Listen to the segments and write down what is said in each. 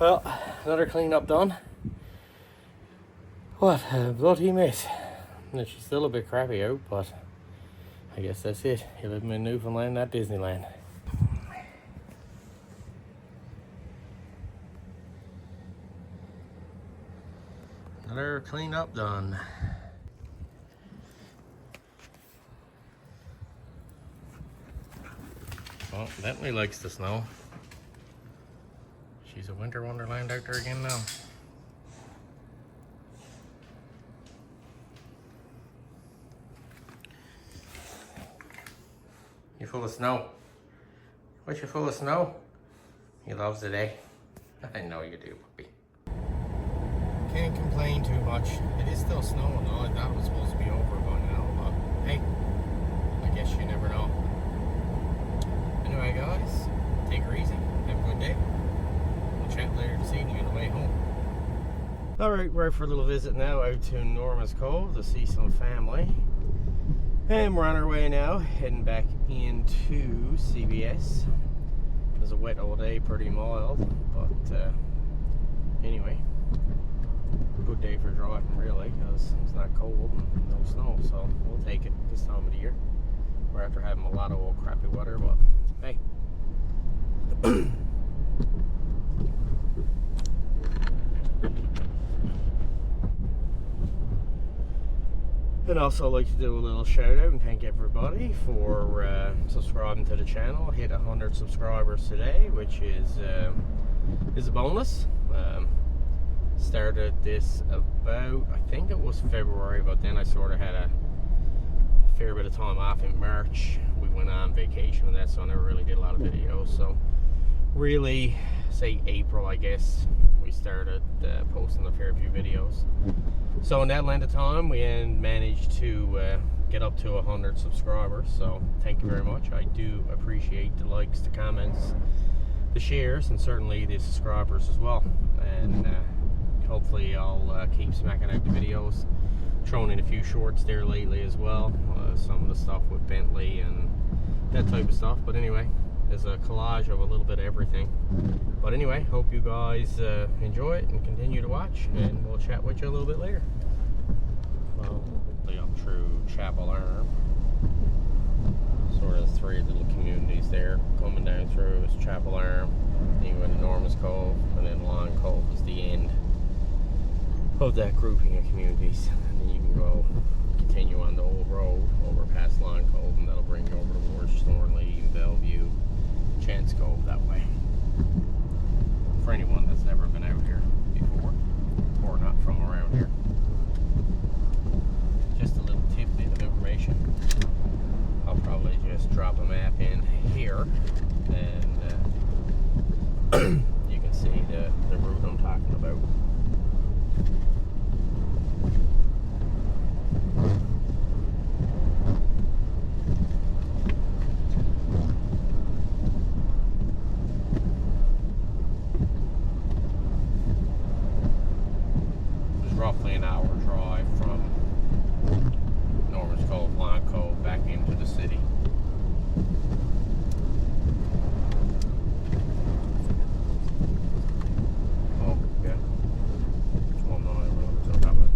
Well, another clean-up done. What a bloody mess. And she's still a bit crappy out, but I guess that's it. You're living in Newfoundland, not Disneyland. Another clean-up done. Well, Bentley likes the snow. She's a winter wonderland out there again now. You full of snow? What, you full of snow? He loves the day. I know you do, puppy. Can't complain too much. It is still snowing though. I thought it was supposed to be over by now, but hey, I guess you never know. Anyway guys, take her easy. Have a good day. We'll chat later this evening on the way home. Alright, we're out for a little visit now out to Norman's Cove to see some family. And we're on our way now, heading back into CBS. It was a wet all day, pretty mild, but anyway, good day for driving really, because it's not cold and no snow, so we'll take it this time of the year. We're after having a lot of old crappy weather, but hey. And also I'd like to do a little shout out and thank everybody for subscribing to the channel. Hit 100 subscribers today, which is a bonus. Started this about, I think it was February, but then I sort of had a fair bit of time off in March. We went on vacation and that, so I never really did a lot of videos. So really, say April, I guess, we started posting a fair few videos. So in that length of time, we managed to get up to 100 subscribers. So thank you very much. I do appreciate the likes, the comments, the shares, and certainly the subscribers as well. And hopefully I'll keep smacking out the videos. Thrown in a few shorts there lately as well. Some of the stuff with Bentley and that type of stuff. But anyway, there's a collage of a little bit of everything. But anyway, hope you guys enjoy it and continue to watch, and we'll chat with you a little bit later. Well, hopefully up through Chapel Arm. Sort of three little communities there. Coming down through is Chapel Arm, then you go into Norman's Cove, and then Long Cove is the end of that grouping of communities. And then you can go continue on the old road over past Long Cove, and that'll bring you over towards Thornley, Bellevue, Chance Cove that way. For anyone that's never been out here before, or not from around here. Just a little tidbit of information. I'll probably just drop a map in here, and you can see the route I'm talking about. Roughly an hour drive from Norman's Cove, Long Cove, back into the city. Oh, yeah. It's 1 mile road, so that way.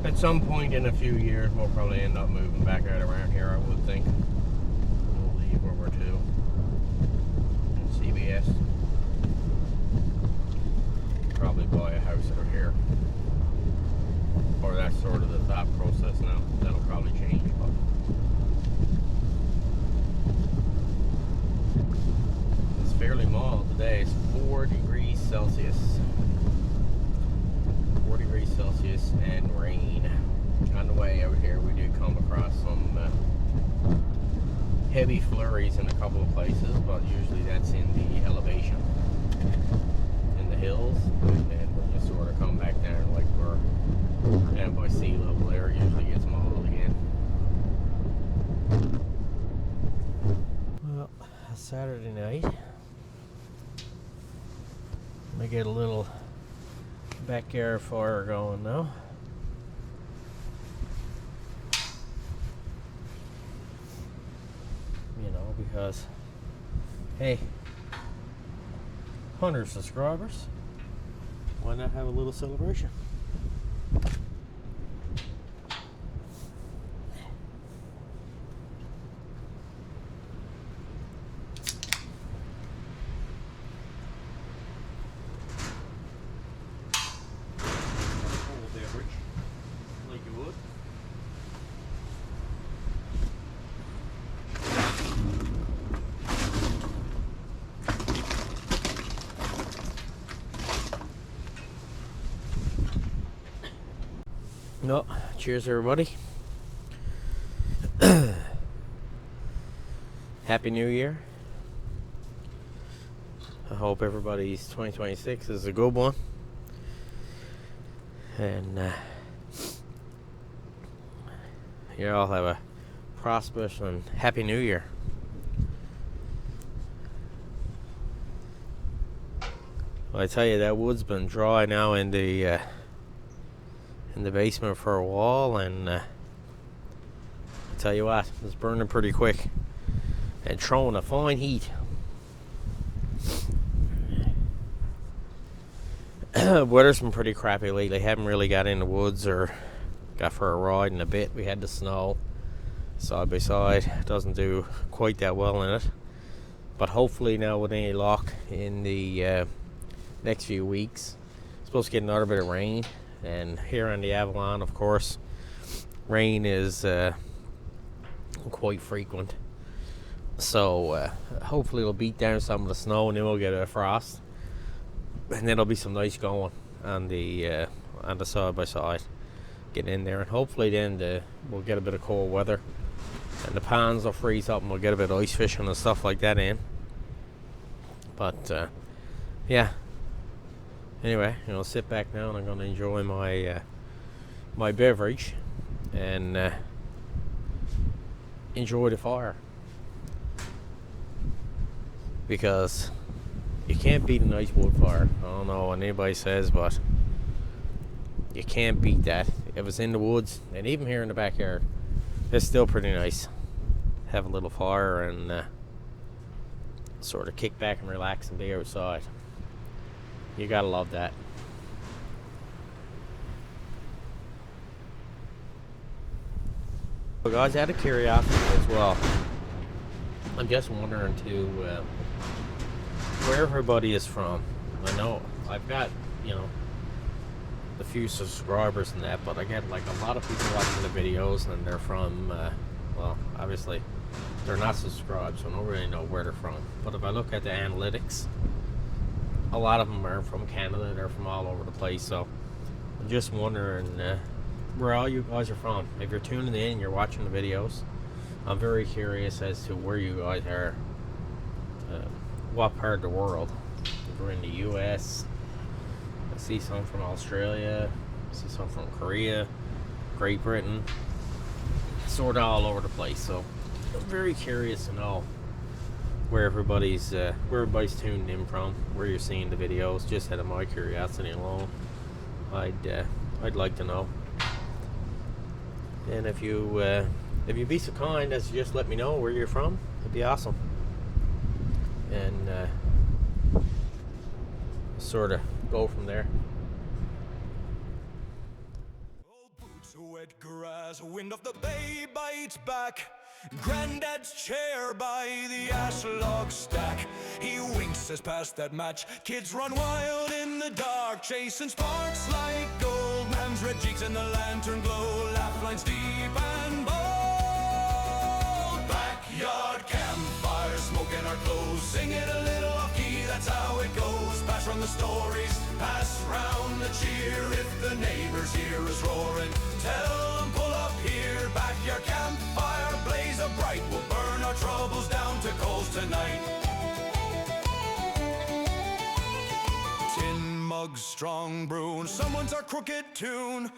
At some point in a few years, we'll probably end up moving back out around here, I would think. We'll leave where we're to. And CBS. Probably buy a house out here. Or that's sort of the thought process now. That'll probably change, but it's fairly mild today. It's 4 degrees Celsius. 4 degrees Celsius and rain. On the way out here, we did come across some heavy flurries in a couple of places, but usually that's in the elevation, in the hills, and then when you sort of come back down, like we're down by sea level there, it usually gets mild again. Well, Saturday night, I get a little backyard fire going now. You know, because, hey, 100 subscribers, why not have a little celebration? Like you would. No, cheers everybody. Happy New Year. I hope everybody's 2026 is a good one. And you all have a prosperous and happy New Year. Well, I tell you, that wood's been dry now in the basement for a while, and I tell you what, it's burning pretty quick and throwing a fine heat. Weather's been pretty crappy lately. Haven't really got in the woods or got for a ride in a bit. We had the snow side by side. Doesn't do quite that well in it, but hopefully now with any luck in the next few weeks, supposed to get another bit of rain. And here on the Avalon, of course, rain is quite frequent, so hopefully it'll beat down some of the snow and then we'll get a frost, and then there'll be some nice going on the side by side, get in there, and hopefully then we'll get a bit of cold weather and the ponds will freeze up and we'll get a bit of ice fishing and stuff like that in. But yeah, anyway, sit back now and I'm going to enjoy my my beverage and enjoy the fire, because you can't beat a nice wood fire. I don't know what anybody says, but you can't beat that. If it's in the woods, and even here in the backyard, it's still pretty nice. Have a little fire and sort of kick back and relax and be outside. You gotta love that. But guys, out of curiosity as well, I'm just wondering too where everybody is from. I know I've got a few subscribers and that, but I get like a lot of people watching the videos and they're from well, obviously they're not subscribed, so I don't really know where they're from. But if I look at the analytics, a lot of them are from Canada. They're from all over the place. So I'm just wondering where all you guys are from. If you're tuning in and you're watching the videos, I'm very curious as to where you guys are, what part of the world. If we're in the US, I see some from Australia, I see some from Korea, Great Britain, sort of all over the place. So I'm very curious to know where everybody's tuned in from, where you're seeing the videos. Just out of my curiosity alone, I'd like to know. And if you be so kind as to just let me know where you're from, it'd be awesome. And sort of go from there. Old boots, wet grass, wind of the bay bites back. Granddad's chair by the ash log stack. He winks as past that match. Kids run wild in the dark, chasing sparks like gold. Man's red cheeks in the lantern glow. Laugh lines deep and bold. Backyard campfire, smoking our clothes. Sing it a little off key, that's how it goes. Pass round the stories, pass round the cheer. If the neighbors hear us roaring, tell them pull up here. Backyard campfire, blaze a bright. We'll burn our troubles down to coals tonight. Tin dog's strong brew. Someone's our crooked tune.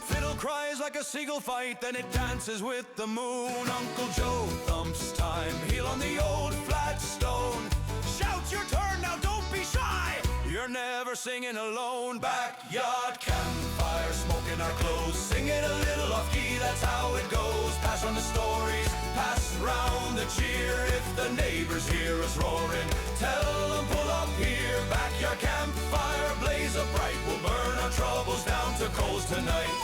Fiddle cries like a seagull fight, then it dances with the moon. Uncle Joe thumps time, heel on the old flat stone. Shout your turn now, don't be shy, you're never singing alone. Backyard campfire, smoking our clothes, singing a little off key, that's how it goes. Pass on the stories, pass round the cheer. If the neighbors hear us roaring, tell them pull up here. Backyard campfire, blaze up bright, we'll burn our troubles down to coals tonight.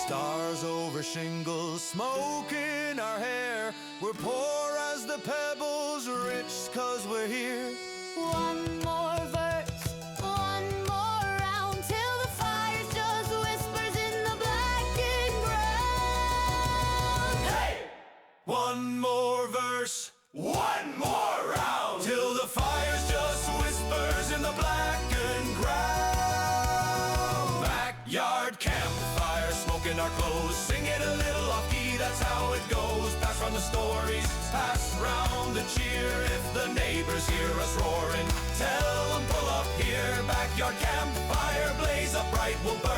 Stars over shingles, smoke in our hair. We're poor as the pebbles, rich 'cause we're here. One more verse, one more round, till the fire's just whispers in the blackened ground. Hey! One more verse, one more round, till the fire's just whispers in the blackened ground. Backyard campfire, smoking our clothes, singing a little off key, that's how it goes. Pass round the stories, pass round the cheer. If the neighbors hear us roaring, tell them pull up here. Backyard campfire, blaze up bright, we'll burn